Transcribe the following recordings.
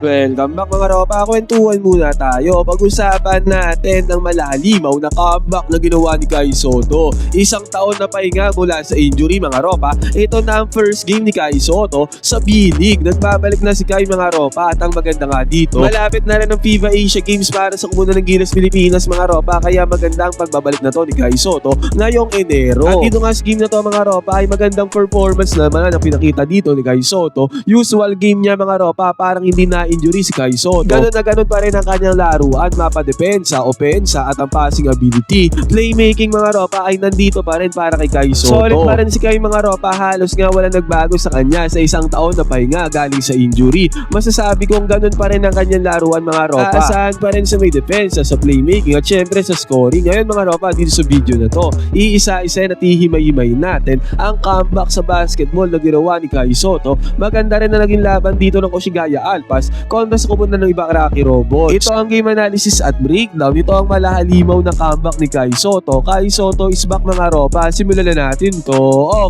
Welcome back mga ropa, kwentuhan muna tayo. Pag-usapan natin ang malalimaw na comeback na ginawa ni Kai Sotto. Isang taon na pahinga mula sa injury mga ropa. Ito na ang first game ni Kai Sotto sa B-League. Nagbabalik na si Kai mga ropa at ang maganda nga dito, malapit na rin ang FIBA Asia Games para sa Komunidad ng Gilas Pilipinas mga ropa. Kaya maganda ang pagbabalik na to ni Kai Sotto ngayong Enero. At dito nga sa game na to mga ropa ay magandang performance naman ang pinakita dito ni Kai Sotto. Usual game niya mga ropa, parang hindi na injury si Kai Sotto. Ganun na ganun pa rin ang kanyang laruan, mapadepensa, opensa at ang passing ability. Playmaking mga ropa ay nandito pa rin para kay Kai Sotto. Solid pa rin si Kai mga ropa, halos nga wala nagbago sa kanya sa isang taon na pahinga galing sa injury. Masasabi kong ganun pa rin ang kanyang laruan mga ropa. Aasahan pa rin sa may depensa, sa playmaking at syempre sa scoring. Ngayon mga ropa, dito sa video na to, iisa-isa at hihimay-himay natin ang comeback sa basketball na ginawa ni Kai Sotto. Maganda rin na naging laban dito ng Koshigaya Alpas kontra sa Komunidad ng Ibaraki Robots. Ito ang game analysis at breakdown. Ito ang malahalimaw na comeback ni Kai Sotto. Kai Sotto is back mga ropa. Simulan na natin to.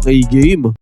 Okay, game.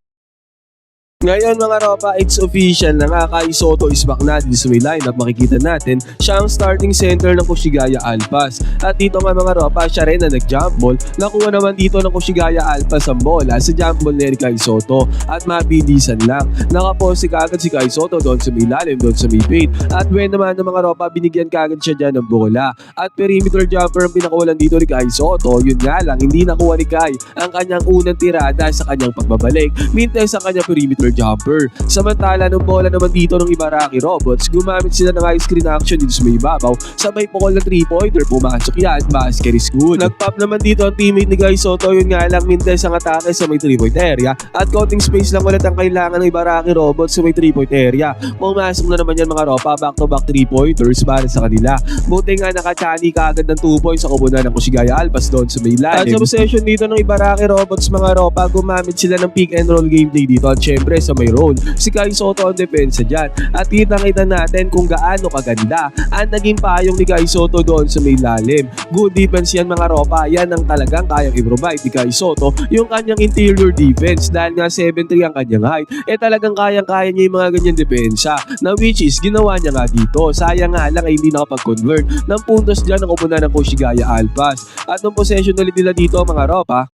Ngayon mga ropa, it's official na nga, Kai Sotto is back na dito sa may lineup. Makikita natin siya ang starting center ng Koshigaya Alpas. At dito nga mga ropa, siya rin na nag-jump ball. Nakuha naman dito ng Koshigaya Alpas ang bola sa jump ball ni Kai Sotto. At mabilisan lang. Nakapose kagad si Kai Sotto doon sa may lalim, doon sa may paint. At when naman ng mga ropa, binigyan kagad siya dyan ng bola. At perimeter jumper ang pinakawalan dito ni Kai Sotto. Yun nga lang, hindi nakuha ni Kai ang kanyang unang tirada sa kanyang pagbabalik. Meantime sa kanyang perimeter jumper. Samantala nung bola naman dito ng Ibaraki Robots, gumamit sila ng high screen action dito sa may ibabaw. Sabay pukol na 3-pointer, pumasok yan, basket is good. Nag-pop naman dito ang teammate ni Kai Sotto, yun nga lang mintes ang atake sa may 3-point area at counting space lang ulit ang kailangan ng Ibaraki Robots sa may 3-point area. Pumasok na naman yan mga ropa, back-to-back 3-pointers para sa kanila. Buti nga nakachani kaagad ng 2 points sa Komunidad ng Koshigaya Alpas doon sa may lalim. At sa possession dito ng Ibaraki Robots mga ropa, gumamit sila ng pick and roll gameplay dito at syempre sa may roll. Si Kai Sotto ang depensa dyan. At kita natin kung gaano kaganda ang naging payong ni Kai Sotto doon sa may lalim. Good defense yan mga ropa. Yan ang talagang kayang i-provide ni Kai Sotto, yung kanyang interior defense. Dahil nga 7'3 ang kanyang height, talagang kayang-kaya niya yung mga ganyan depensa. Na which is ginawa niya nga dito. Sayang nga lang ay hindi nakapag-convert ng puntos dyan ng Komunidad ng Koshigaya Alpas. At nung possession ulit nila dito mga ropa,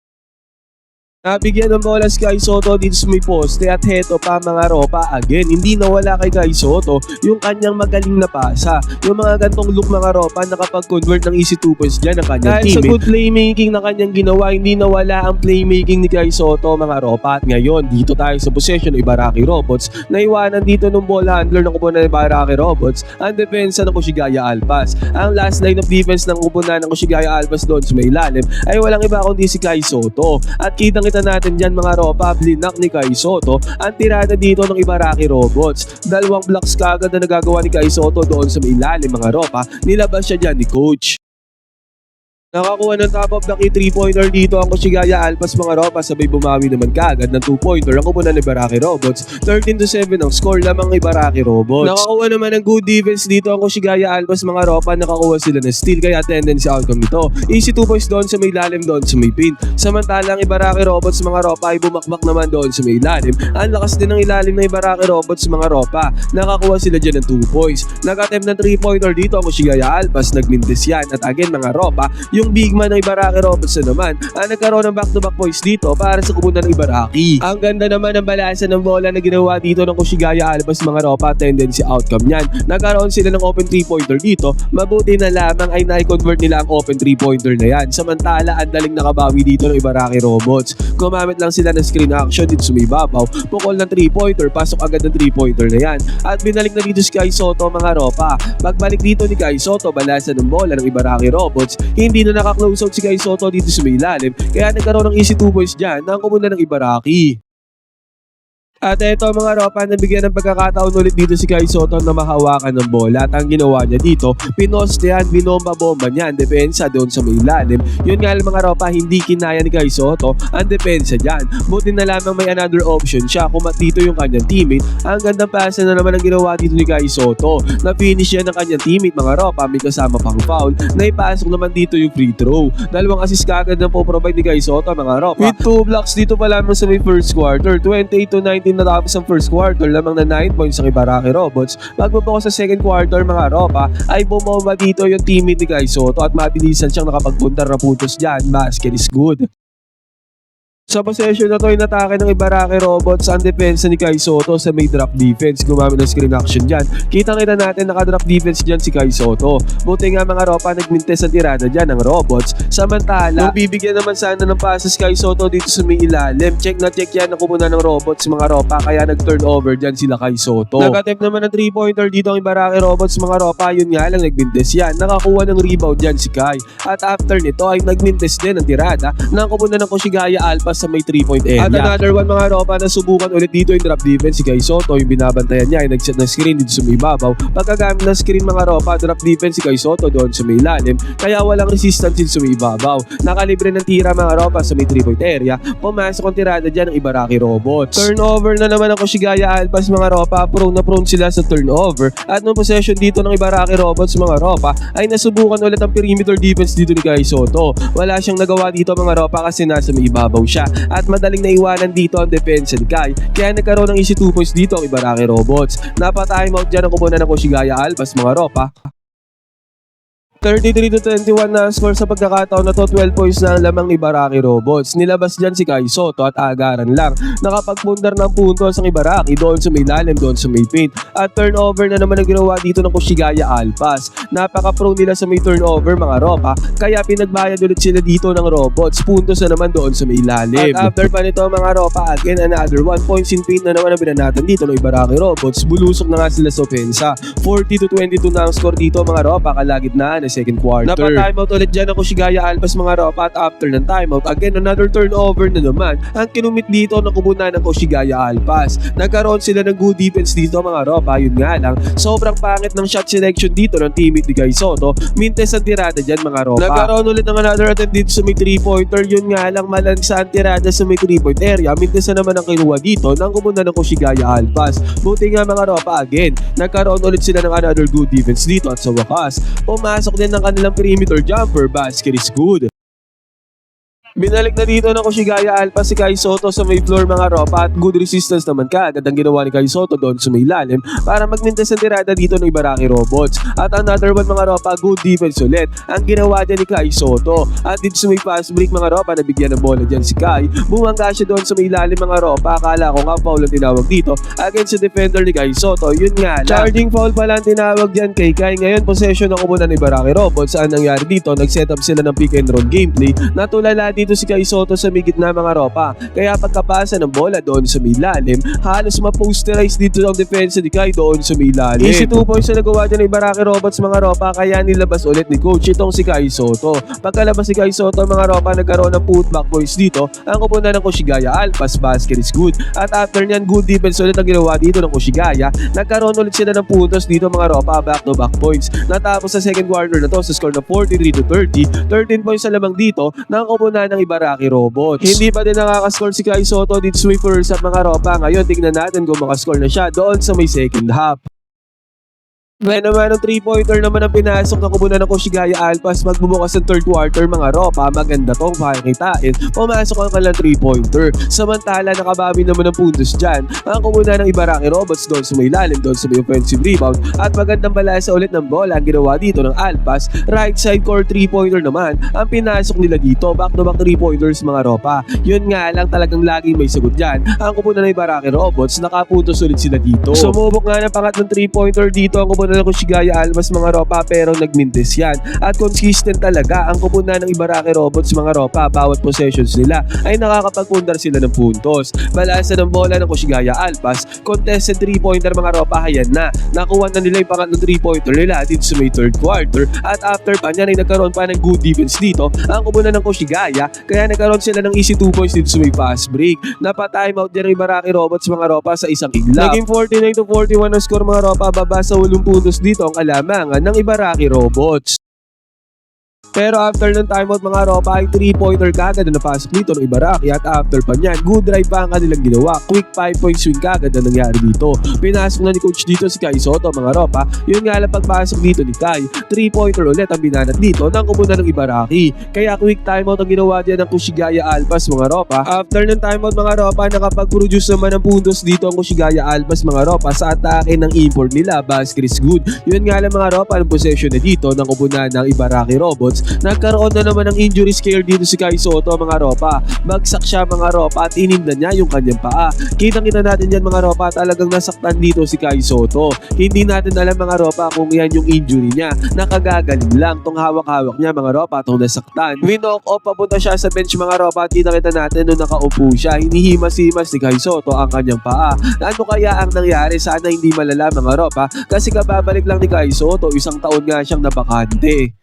nabigyan ng bola si Kai Sotto dito sa may poste at heto pa mga ropa. Again, hindi nawala kay Kai Sotto yung kanyang magaling na pasa. Yung mga gantong look mga ropa, nakapag-convert ng easy 2 points dyan ng kanyang teammate. Dahil sa good playmaking na kanyang ginawa, hindi nawala ang playmaking ni Kai Sotto mga ropa. At ngayon, dito tayo sa possession ng Ibaraki Robots. Naiwanan dito ng ball handler ng Komunidad ng Ibaraki Robots ang depensa ng Koshigaya Alpas. Ang last line of defense ng Komunidad ng Koshigaya Alpas doon sa may ilalim ay walang iba kundi si Kai Sotto. At kitang natin dyan mga ropa, blinak ni Kai Sotto ang tirada dito ng Ibaraki Robots. Dalawang blocks kagad na nagagawa ni Kai Sotto doon sa may ilalim mga ropa. Nilabas siya dyan ni coach. Nakakuha ng top of the key 3-pointer dito ang Koshigaya Alpas mga ropa, sabay bumawi naman kaagad ng 2-pointer ang Komunidad ng Ibaraki Robots. 13-7 ang score lamang ng Ibaraki Robots. Nakakuha naman ng good defense dito ang Koshigaya Alpas mga ropa, nakakuha sila ng steal kaya tendency outcome nito. Easy 2 points doon sa may lalim, doon sa may paint. Samantalang Ibaraki Robots mga ropa ay bumakbak naman doon sa may ilalim. Ang lakas din ng ilalim ng Ibaraki Robots mga ropa. Nakakuha sila dyan ng 2 points. Nag-attempt ng 3-pointer dito ang Koshigaya Alpas, nagmintis yan. At again mga ropa, yung big man ng Ibaraki Robots na naman ang nagkaroon ng back-to-back points dito para sa Komunidad ng Ibaraki. Ang ganda naman ng balansa ng bola na ginawa dito ng Koshigaya Alpas mga ropa, tendency outcome yan. Nagkaroon sila ng open 3-pointer dito, mabuti na lamang ay na-convert nila ang open 3-pointer na yan. Samantala, ang daling nakabawi dito ng Ibaraki Robots. Gumamit lang sila ng screen action dito sa may babaw, pukol ng 3-pointer, pasok agad ng 3-pointer na yan. At binalik na dito si Kai Sotto mga ropa. Pagbalik dito ni Kai Sotto, balansa ng bola ng Ibaraki Robots, hindi na naka-close out si Kai Sotto dito sa may ilalim, kaya nagkaroon ng easy 2 points dyan ng Komunidad ng Ibaraki. At eto mga ropa, nabigyan ng pagkakataon ulit dito si Kai Sotto na mahawakan ng bola. At ang ginawa niya dito, pinostehan, binomba-bomba niya ang depensa doon sa may ilalim. Yun nga mga ropa, hindi kinaya ni Kai Sotto ang depensa dyan. Buti na lamang may another option siya, kumat dito yung kanyang teammate. Ang gandang pasa na naman ang ginawa dito ni Kai Sotto. Na-finish yan ng kanyang teammate mga ropa, may kasama pang foul. Naipasok naman dito yung free throw. Dalawang assist kagad na po provide ni Kai Sotto mga ropa. With 2 blocks dito pa lamang sa may first quarter, 28-19 natapos ang first quarter, lamang na 9 points ang Ibaraki Robots. Pagbubukas sa second quarter mga ropa, ay bumomba dito yung teammate ni Kai Soto at mabilisan siyang nakapagpuntar na puntos dyan. Basket is good. Sa possession na to, inatake ng Ibaraki Robots ang depensa ni Kai Soto sa may drop defense. Gumamit ng screen action dyan. Kitang-kita natin naka-drop defense dyan si Kai Soto. Buti nga mga ropa, nagmintes ang tirada dyan ng Robots. Samantala, nung bibigyan naman sana ng passes Kai Soto dito sa may ilalim, check na check yan ang kumunan ng Robots mga ropa, kaya nag-turnover dyan sila Kai Soto. Nag-attempt naman ng 3-pointer dito ang Ibaraki Robots mga ropa, yun nga lang nagmintes yan. Nakakuha ng rebound dyan si Kai. At after nito ay nagmintes din ang tirada ng kumunan ng Koshigaya Alpha sa may 3-point area. At another one mga ropa, na subukan ulit dito yung drop defense si Kai Soto. Yung binabantayan niya ay nag-set ng screen dito sa may ibabaw. Pagkagamit ng screen mga ropa, drop defense si Kai Soto doon sa may ilalim, kaya walang resistance din sa may ibabaw. Nakalibre ng tira mga ropa sa may 3-point area. Pumasok ang tirada dyan ng Ibaraki Robots. Turnover na naman ang Koshigaya Alphas mga ropa. Prone na prone sila sa turnover. At nung possession dito ng Ibaraki Robots mga ropa, ay nasubukan ulit ang perimeter defense dito ni Kai Soto. Wala siyang nagawa dito mga ropa kasi nasa may ibabaw siya. At madaling naiwanan dito ang depensa ni Kai, kaya nagkaroon ng easy 2 points dito ang Ibaraki Robots. Napa-timeout dyan ang kumunan ng Koshigaya Alphas mga ropa. 33-21 na score sa pagkakataon na to. 12 points na ang lamang ni Ibaraki Robots. Nilabas dyan si Kai Soto at agaran lang. Nakapagpundar ng puntos ang Ibaraki doon sa may lalim, doon sa may paint. At turnover na naman ang ginawa dito ng Koshigaya Alphas. Napaka-pro nila sa may turnover mga ropa, kaya pinagbayad ulit sila dito ng Robots. Puntos na naman doon sa may lalim. At after pa nito mga ropa, again another 1 points in paint na naman ang binanatan dito ng Ibaraki Robots. Bulusok na nga sila sa opensa. 40-22 na ang score dito mga ropa, kalagitnaan second quarter. Napa-timeout ulit dyan ang Koshigaya Alphas mga ropa, at after ng timeout, again another turnover na naman ang kinumit dito ng kumunan ng Koshigaya Alphas. Nagkaroon sila ng good defense dito mga ropa, yun nga lang, sobrang pangit ng shot selection dito ng teammate ni Kai Soto. Mintes ang tirada dyan mga ropa. Nagkaroon ulit ng another attempt dito sa may 3-pointer, yun nga lang malansa ang tirada sa may 3-point area. Mintes na naman ang kinuha dito ng kumunan ng Koshigaya Alphas. Buti nga mga ropa, again, nagkaroon ulit sila ng another good defense dito, at sa wakas, pumasok din ng kanilang perimeter jumper. Basket is good. Binalik na dito ng Koshigaya Alphas si Kai Soto sa may floor mga ropa, at good resistance naman kaagad ang ginawa ni Kai Soto doon sa may lalim para magmintes ang tirada dito ng Ibaraki Robots. At another one mga ropa, good defense ulit ang ginawa dyan ni Kai Soto. At dito sa may fast break mga ropa, nabigyan ng bola dyan si Kai. Bumangga siya doon sa may lalim mga ropa, akala ko nga foul ang tinawag dito against sa defender ni Kai Soto. Yun nga lang, charging foul pala ang tinawag dyan kay Kai. Ngayon possession ako muna ni Ibaraki Robots. Saan nangyari dito? Nag-set up sila ng pick and roll gameplay. Natulala dito si Kai Soto sa may gitna mga ropa, kaya pagkapasa ng bola doon sa may lalim, halos ma-posterize dito ang defense ni Kai doon sa may lalim. Easy 2 points na nagawa dyan ng Ibaraki Robots mga ropa, kaya nilabas ulit ni coach itong si Kai Soto. Pagkalabas si Kai Soto mga ropa, nagkaroon ng putback points dito ang kupunan ng Koshigaya Alphas. Basket is good. At after nyan, good defense ulit ang ginawa dito ng Koshigaya. Nagkaroon ulit sila ng puntos dito mga ropa, back to back points. Natapos sa second quarter na to sa score na 43-30. 13 points na lamang dito ng kupunan ng Ibaraki Robots. Hindi pa din nakakascore si Kai Soto dito sa first half mga ropa. Ngayon tignan natin kung makascore na siya doon sa may second half. Ngayon naman ang 3-pointer naman ang pinasok na kumunan ng Koshigaya Alphas. Magbubukas ng third quarter mga ropa, maganda tong pakikitain. Pumasok ang kanilang 3-pointer. Samantala nakabawi naman ng puntos dyan ang kumunan ng Ibaraki Robots doon sa may lalim, doon sa may offensive rebound. At magandang balasa ulit ng bola ang ginawa dito ng Alphas. Right side core 3-pointer naman ang pinasok nila dito. Back to back 3-pointers mga ropa. Yun nga lang, talagang laging may sagot dyan ang kumunan ng Ibaraki Robots. Nakapuntos ulit sila dito. Sumubok nga ng pangatlong 3-pointer dito ang kumunan ng Koshigaya Alphas mga ropa, pero nagmintes yan. At consistent talaga ang kupunan ng Ibaraki Robots mga ropa. Bawat possessions nila ay nakakapagpundar sila ng puntos. Balasa ng bola ng Koshigaya Alphas, contested 3-pointer mga ropa, hayan na. Nakuha na nila yung pangatlong 3-pointer nila dito sa may third quarter. At after pa niyan ay nagkaroon pa ng good defense dito ang kupunan ng Koshigaya, kaya nagkaroon sila ng easy 2 points dito sa may fast break. Napa-timeout din ng Ibaraki Robots mga ropa sa isang iglap. Naging 49-41 ang score mga ropa, baba sa 8 puntos dito ang kalamangan ng Ibaraki Robots. Pero after ng timeout mga ropa ay 3-pointer kagad na napasok dito ng Ibaraki at after pa niyan, good drive pa ang kanilang ginawa. Quick 5-point swing kagad na nangyari dito. Pinasok na ni coach dito si Kai Soto mga ropa. Yun nga lang pagpasok dito ni Kai, 3-pointer ulit ang binanat dito ng kupunan ng Ibaraki. Kaya quick timeout ang ginawa diyan ng Kushigaya Alpas mga ropa. After ng timeout mga ropa, nakapag-produce naman ng puntos dito ang Kushigaya Alpas mga ropa sa atake ng import nila, Bas Chris Good. Yun nga lang mga ropa, ang possession na dito ng kupunan ng Ibaraki Robots. Nagkaroon na naman ng injury scare dito si Kai Soto mga ropa. Bagsak siya mga ropa at ininda niya yung kanyang paa. Kitang-kita natin dyan mga ropa, talagang nasaktan dito si Kai Soto. Hindi natin alam mga ropa kung yan yung injury niya. Nakagagaling lang tong hawak-hawak niya mga ropa, tong nasaktan. Winok off papunta siya sa bench mga ropa at kita natin nung nakaupo siya. Hinihimas-himas ni Kai Soto ang kanyang paa. Ano kaya ang nangyari? Sana hindi malala mga ropa kasi kababalik lang ni Kai Soto, isang taon nga siyang nabakante.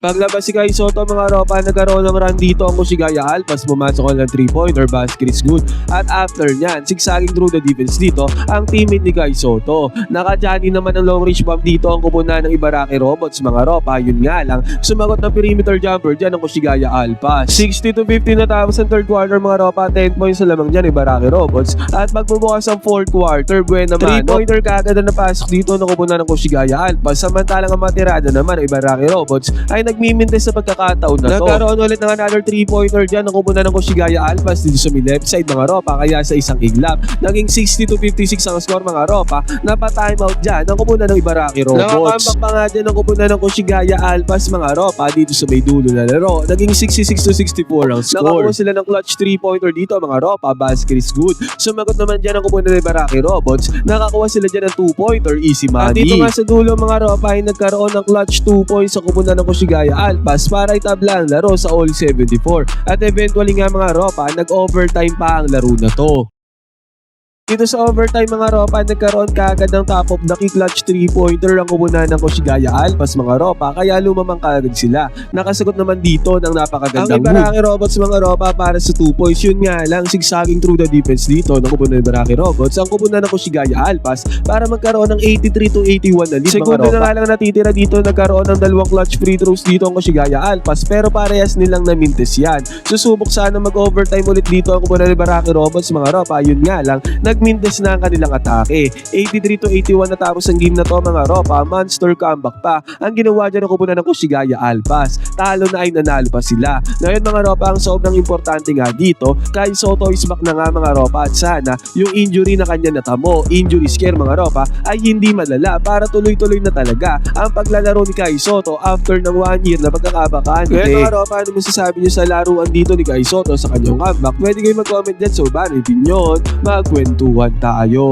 Paglabas si Kai Soto mga ropa, nagkaroon ng run dito ang Kushigaya Alpas, pumasok ko ng 3-pointer, Bas Chris Good. At after nyan, zigzagging through the defense dito ang teammate ni Kai Soto. Nakajani naman ang long range bomb dito ang kupunan ng Ibaraki Robots mga ropa. Yun nga lang, sumagot ng perimeter jumper dyan ang Kushigaya Alpas. 60-50 na tapos ang third quarter mga ropa, 10 points na lamang dyan Ibaraki Robots. At magbubukas ang fourth quarter, buena mano, 3-pointer kagad na napasok dito ng kupunan ng Kushigaya Alpas. Samantalang ang matirada naman ng Ibaraki Robots ay nagmimintes sa pagkakataon na to. Nagkaroon ulit ng another 3-pointer dyan ng kupunan ng Kushigaya Alpas dito sa may left side mga ropa, kaya sa isang iglap naging 60-56 ang score mga ropa. Napa-timeout dyan ng kupunan ng Ibaraki Robots. Nakakambak pa nga dyan ng kupunan ng Kushigaya Alpas mga ropa dito sa may dulo na laro. Naging 66-64 ang score. Nakakuha sila ng clutch 3-pointer dito mga ropa, Bas Chris Good. Sumagot naman dyan ng kupunan ng Ibaraki Robots. Nakakuha sila dyan ng 2-pointer, easy money. At dito nga sa dulo mga ropa ay nagkaroon ng clutch 2 points sa kupunan ng Kushigaya Alpas para itabla ang laro sa all 74 at eventually nga mga ropa, nag-overtime pa ang laro na to. Dito sa overtime mga ropa, nagkaroon kaagad ng top of the key clutch 3-pointer ang kupunan ng Kushigaya Alpas mga ropa, kaya lumamang kaagad sila. Nakasagot naman dito ng napakagandang move. Ang Ibaraki Robots mga ropa para sa 2 points, yun nga lang zigzagging through the defense dito ng kupunan ng Ibaraki Robots ang kupunan ng Kushigaya Alpas para magkaroon ng 83-81 na lead mga ropa. Segundo na nga lang natitira dito, nagkaroon ng dalawang clutch free throws dito ang Kushigaya Alpas pero parehas nilang namintes yan. Susubok sana mag-overtime ulit dito ang kupunan ng Ibaraki Robots mga ropa, yun nga lang nagmintes na ang kanilang atake. 83-81 na tapos ang game na to mga ropa, monster comeback pa ang ginawa dyan ng kupunan ng Kushigaya Alpas. Talo na ay nanalo pa sila. Ngayon mga ropa, ang sobrang importante nga dito, Kai Soto is back na nga mga ropa at sana yung injury na kanya natamo, injury scare mga ropa, ay hindi malala para tuloy-tuloy na talaga ang paglalaro ni Kai Soto after ng 1 year na pagkakabakante. Ngayon mga ropa, ano masasabi nyo sa laruan dito ni Kai Soto sa kanyang comeback? Pwede kayo mag-comment dyan sa baba ng opinion. Magkwentuhan tayo.